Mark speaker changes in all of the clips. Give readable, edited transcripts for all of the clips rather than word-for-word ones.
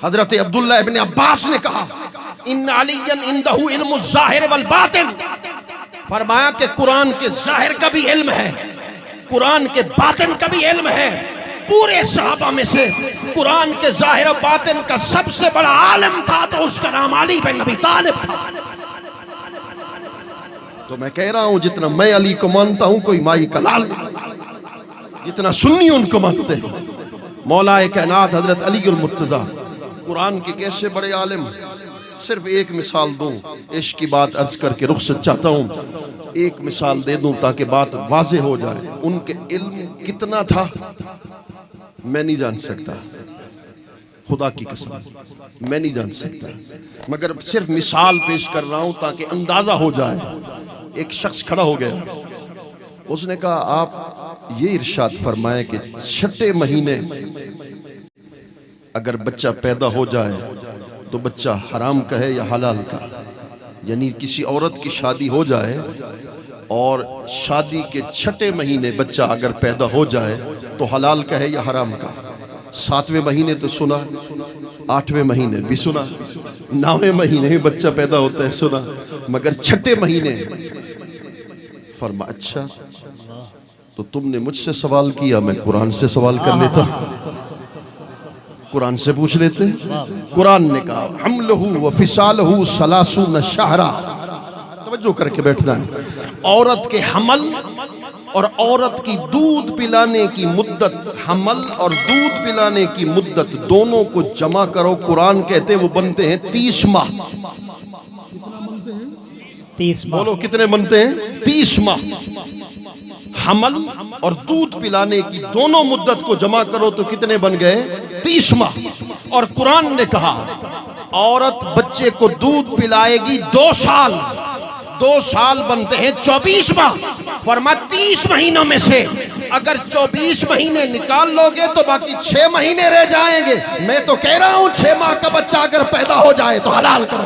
Speaker 1: हजरत अब्दुल्लाह इब्न अब्बास ने कहा इन्ना अलियन इंदहु इल्मु ज़ाहिर वल बातिन, फरमाया कि कुरान के जाहिर का भी इल्म है, कुरान के बातिन का भी इल्म है। पूरे सहाबा में से कुरान के जाहिर और बातिन का सबसे बड़ा आलिम था तो उसका नाम अली बिन अबी तालिब था। तो मैं कह रहा हूं जितना मैं अली को मानता हूं कोई माई का लाल, जितना सुन्नी उनको मानते हैं। मौलाए कायनात हजरत अली उल मुर्तजा कुरान के कैसे बड़े आलिम। सिर्फ एक मिसाल दूं, इश्क की बात अर्ज करके रुखसत चाहता हूं। एक मिसाल दे दूं ताकि बात वाज़े हो जाए। उनके इल्म कितना था मैं नहीं जान सकता, खुदा की कसम मैं नहीं जान सकता, मगर सिर्फ मिसाल पेश कर रहा हूं ताकि अंदाजा हो जाए। एक शख्स खड़ा हो गया, उसने कहा आप ये इरशाद फरमाएं कि छठे महीने अगर बच्चा पैदा हो जाए तो बच्चा हराम का है या हलाल का। यानी किसी औरत की शादी हो जाए और शादी के छठे महीने बच्चा अगर पैदा हो जाए तो हलाल का है या हराम का। 7वें महीने तो सुना, 8वें महीने भी सुना, 9वें महीने भी बच्चा पैदा होता है सुना, मगर छठे महीने फरमा अच्छा तो तुमने मुझसे सवाल किया, मैं कुरान से सवाल कर लेता, कुरान से पूछ लेते। कुरान ने कहा हमलहु व फिसालहु सलासून शहरा। तवज्जो करके बैठना है। औरत के हमल और औरत की दूध पिलाने की मुद्दत, हमल और दूध पिलाने की मुद्दत दोनों को जमा करो, कुरान कहते वो बनते हैं 30 माह।
Speaker 2: 30 माह।
Speaker 1: बोलो कितने बनते हैं? 30 माह। हमल और दूध पिलाने की दोनों मुद्दत को जमा करो तो कितने बन गए? 30 माह। और कुरान ने कहा औरत बच्चे को दूध पिलाएगी 2 साल, 2 साल बनते हैं 24 माह। फरमा 30 महीनों में से अगर 24 महीने निकाल लोगे तो बाकी 6 महीने रह जाएंगे। मैं तो कह रहा हूं 6 माह का बच्चा अगर पैदा हो जाए तो हलाल करो।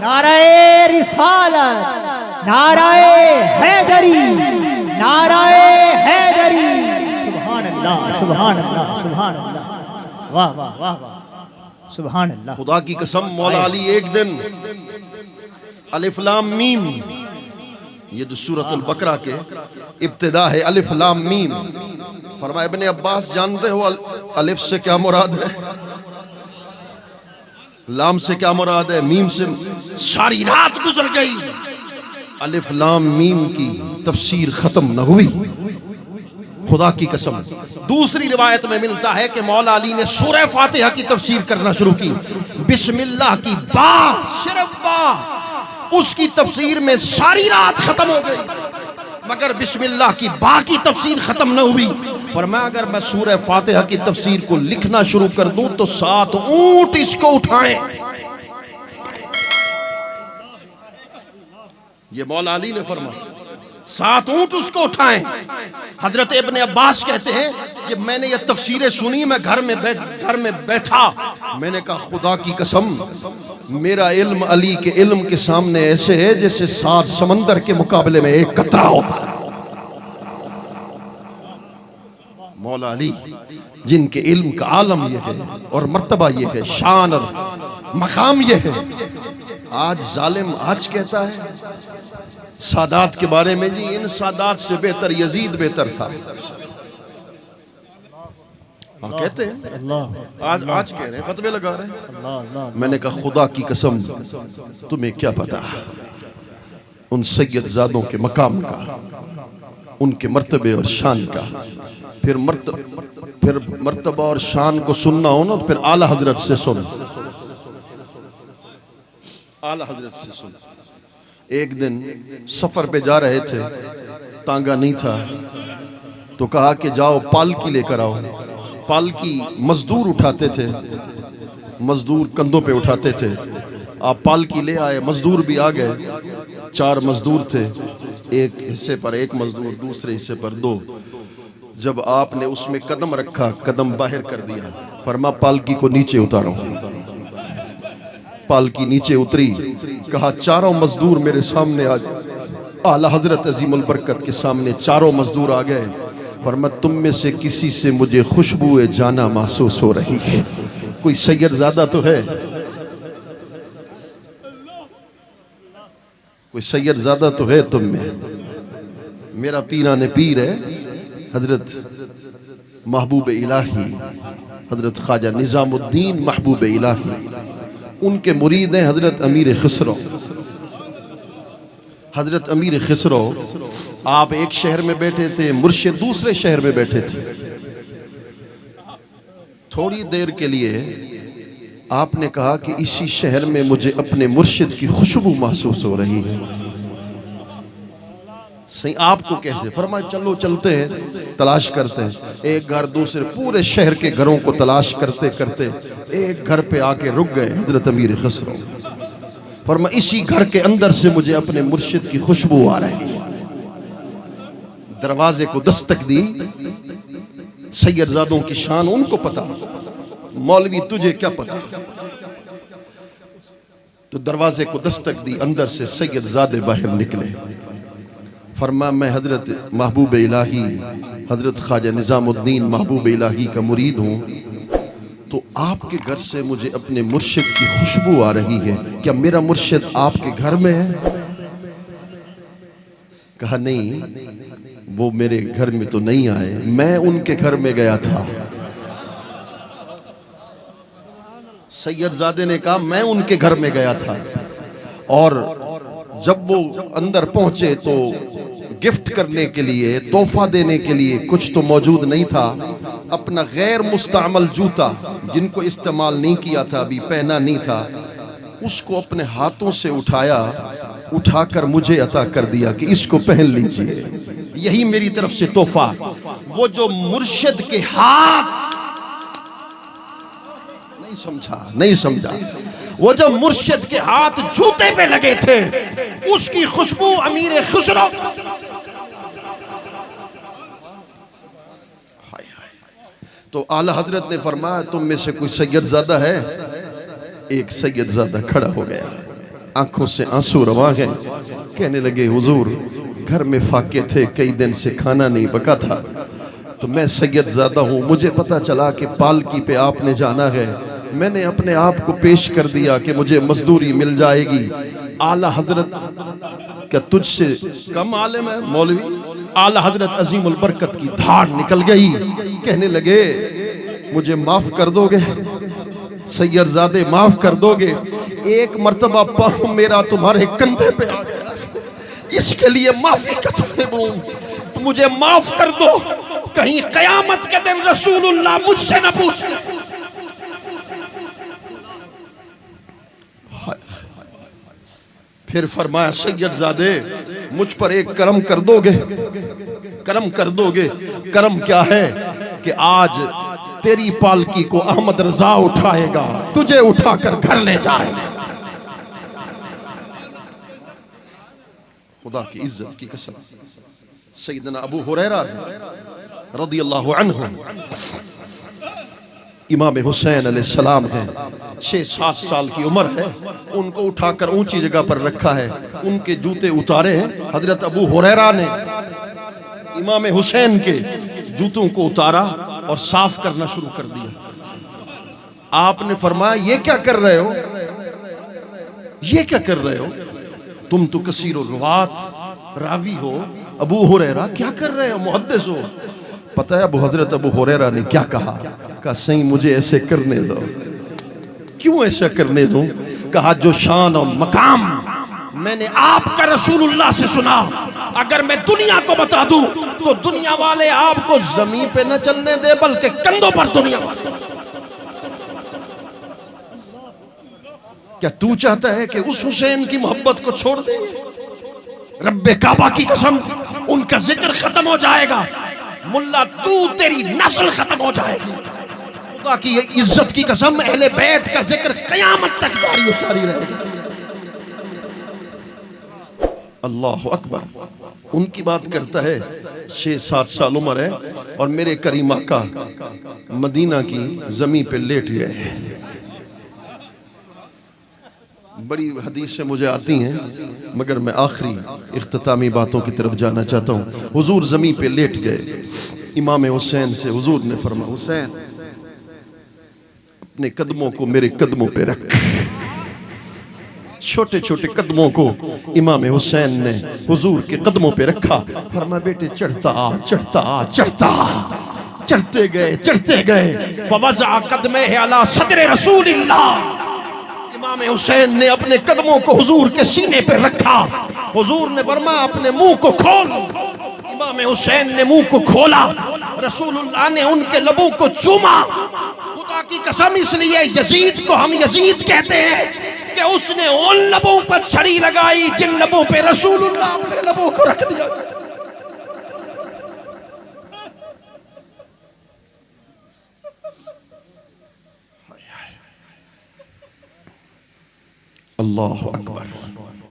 Speaker 2: नाराए रिसालत, नाराए हैदरी, नाराए हैदरी। सुभान अल्लाह, सुभान अल्लाह, सुभान अल्लाह। वाह वाह वाह वाह, सुभान अल्लाह।
Speaker 1: खुदा की कसम मौला अली एक दिन अलिफ लाम मीम, ये जो सूरतुल बकरा के इब्तिदा है अलिफ लाम मीम, फरमाया इब्ने अब्बास जानते हो अलिफ से क्या मुराद है, लाम से क्या मुराद है, मीम से। सारी रात गुजर गई, अलिफ लाम मीम की तफसीर खत्म न हुई। खुदा की कसम दूसरी रिवायत में मिलता है कि मौला अली ने सूरह फातिहा की तफसीर करना शुरू की। बिस्मिल्लाह की बा, सिर्फ बा, उसकी तफसीर में सारी रात खत्म हो गई, मगर बिस्मिल्लाह की बा की तफसीर खत्म न हुई। फरमाया अगर मैं सूरह फातिहा की तफसीर को लिखना शुरू कर दूं तो 7 ऊंट इसको उठाएं। ये मौला अली ने फरमाया 7 ऊंट उसको उठाएं। हजरत इब्ने अब्बास कहते हैं कि मैंने ये तफसीरें सुनी, मैं घर में बैठा, मैंने कहा खुदा की कसम मेरा इल्म अली के इल्म के सामने ऐसे है जैसे 7 समंदर के मुकाबले में एक कतरा होता है। मौला अली जिनके इल्म का आलम ये है और मर्तबा ये है, शान और मकाम ये है। आज जालिम आज कहता है सादात के बारे में, जी इन सादात से बेहतर यजीद बेहतर था। हाँ कहते हैं, आज कह रहे हैं, फतवे लगा रहे हैं। मैंने कहा खुदा की कसम तुम्हें क्या पता उन सैयदजादों के मकाम का, उनके मर्तबे और शान का। फिर मर्तबा और शान को सुनना हो ना तो फिर आला हजरत से सुन, आला हजरत से सुन। एक दिन सफर पे जा रहे थे, तांगा नहीं था, तो कहा कि जाओ पालकी लेकर आओ। पालकी मजदूर उठाते थे, मजदूर कंधों पे उठाते थे। आप पालकी ले आए, मजदूर भी आ गए। 4 मजदूर थे, एक हिस्से पर एक मजदूर, दूसरे हिस्से पर 2। जब आपने उसमें कदम रखा, कदम बाहर कर दिया, फरमा पालकी को नीचे उतारो। पालकी नीचे उतरी, कहा 4 मजदूर मेरे सामने आ। आला हजरत अजीमुल बरकत के सामने 4 मजदूर आ गए। फरमा तुम में से किसी से मुझे खुशबू जाना महसूस हो रही है। कोई सैयदजादा तो है, कोई सैयदजादा तो है तुम में। मेरा पीरा ने पीर है हजरत महबूब इलाही हजरत ख्वाजा निजामुद्दीन महबूब इलाही, उनके मुरीद हैं हजरत अमीर खिसरो। हजरत अमीर खिसरो आप एक शहर में बैठे थे, मुर्शिद दूसरे शहर में बैठे थे। थोड़ी देर के लिए आपने कहा कि इसी शहर में मुझे अपने मुर्शिद की खुशबू महसूस हो रही है। सही आपको कैसे? फरमाया चलो चलते हैं, तलाश करते हैं। एक घर दूसरे, पूरे शहर के घरों को तलाश करते करते एक घर पे आके रुक गए हजरत अमीर खिसरो। फरमाया इसी घर के अंदर से मुझे अपने मुर्शिद की खुशबू आ रही है। दरवाजे को दस्तक दी। सैयदजादों की शान उनको पता, मौलवी तुझे क्या पता। तो दरवाजे को दस्तक दी, अंदर से सैयदजादे बाहर निकले। फरमा मैं हजरत महबूब इलाही हजरत ख्वाजा निजामुद्दीन महबूब इलाही का मुरीद हूँ, तो आपके घर से मुझे अपने मुर्शिद की खुशबू आ रही है, क्या मेरा मुर्शिद आपके घर में है? कहा नहीं, वो मेरे घर में तो नहीं आए, मैं उनके घर में गया था। सैयदजादे ने कहा मैं उनके घर में गया था, और जब वो अंदर पहुंचे तो गिफ्ट करने के लिए, तोहफा देने के लिए कुछ तो मौजूद नहीं था। अपना गैर मुस्तअमल जूता, जिनको इस्तेमाल नहीं किया था, अभी पहना नहीं था, उसको अपने हाथों से उठाया, उठाकर मुझे अता कर दिया कि इसको पहन लीजिए, यही मेरी तरफ से तोहफा। वो जो मुर्शिद के हाथ, नहीं समझा, वो जो मुर्शिद के हाथ जूते पे लगे थे, उसकी खुशबू अमीर खुसरो। तो आला हजरत ने फरमाया तुम में से कोई सैयदजादा है? एक सैयदजादा खड़ा हो गया, आंखों से आंसू रवा गए। कहने लगे हुजूर, घर में फाके थे, कई दिन से खाना नहीं पका था, तो मैं सैयदजादा हूँ, मुझे पता चला कि पालकी पे आपने जाना है, मैंने अपने आप को पेश कर दिया कि मुझे मजदूरी मिल जाएगी। आला हजरत क्या तुझसे कम आलिम है मौलवी? आला हजरत अजीमुल बरकत की धाड़ निकल गई। कहने लगे मुझे माफ कर दोगे सैयदजादे, माफ कर दोगे? एक मर्तबा पाँव मेरा तुम्हारे कंधे पे आ गया, इसके लिए माफी का तलब हूं, तो मुझे माफ कर दो, कहीं कयामत के दिन रसूलुल्लाह मुझसे न पूछ। फिर फरमाया सैयदजादे मुझ पर एक करम कर दोगे? करम कर दोगे? करम क्या है कि आज तेरी पालकी को अहमद रजा उठाएगा, तुझे उठाकर घर ले जाएगा। खुदा की इज्जत की कसम, सैयदना अबू हुरैरा रदियल्लाहु अन्हु, इमाम हुसैन अलैहिस्सलाम है, 6-7 साल की उम्र है, उनको उठाकर ऊंची जगह पर रखा है, उनके जूते उतारे हैं। हजरत अबू हुरैरा ने इमाम हुसैन के जूतों को उतारा और साफ करना शुरू कर दिया। आपने फरमाया ये क्या कर रहे हो, ये क्या कर रहे हो? तुम तो कसीरो रुवात रावी हो, अबू हुरैरा क्या कर रहे हो, मुहद्दिस हो। पता है हजरत अबू हुरैरा ने क्या कहा? कहा सही मुझे ऐसे करने दो। क्यों ऐसा करने दूं? कहा जो शान और मकाम मैंने आपका रसूलुल्लाह से सुना, अगर मैं दुनिया को बता दूं तो दुनिया वाले आपको जमीन पे न चलने दे बल्कि कंधों पर दुनिया वाले। क्या तू चाहता है कि उस हुसैन की मोहब्बत को छोड़ दे? रब्बे काबा की कसम, उनका जिक्र खत्म हो जाएगा, मुल्ला तू तेरी नस्ल खत्म हो जाएगी। खुदा की इज्जत की कसम, अहले बैत का जिक्र कयामत तक जारी सारी रहेगा। अल्लाह अकबर। उनकी बात करता है, 6-7 साल उम्र है और मेरे करीम आका मदीना की जमीन पे लेट गए। बड़ी हदीसें मुझे आती हैं मगर मैं आखिरी इख्तितामी बातों की तरफ जाना चाहता हूँ। हुजूर जमीन पे लेट गए। इमाम हुसैन से हुजूर ने फरमाया, हुसैन अपने कदमों को मेरे कदमों पे रख। छोटे छोटे कदमों को इमाम हुसैन ने हुजूर के कदमों पे रखा। फरमाया बेटे चढ़ता चढ़ता चढ़ता, चढ़ते गए। ववज़अ क़दमैहि अला सद्रि रसूलिल्लाह। इमाम हुसैन ने अपने कदमों को हुजूर के सीने पे रखा। हुजूर ने फरमाया अपने मुंह को खोल। इमाम हुसैन ने मुंह को खोला। रसूलुल्लाह ने उनके लबों को चूमा। खुदा की कसम, इसलिए यजीद को हम यजीद कहते हैं कि उसने उन लबों पर छड़ी लगाई जिन लबों पे रसूलुल्लाह अपने लबों को रख दिया। अल्लाह अकबर।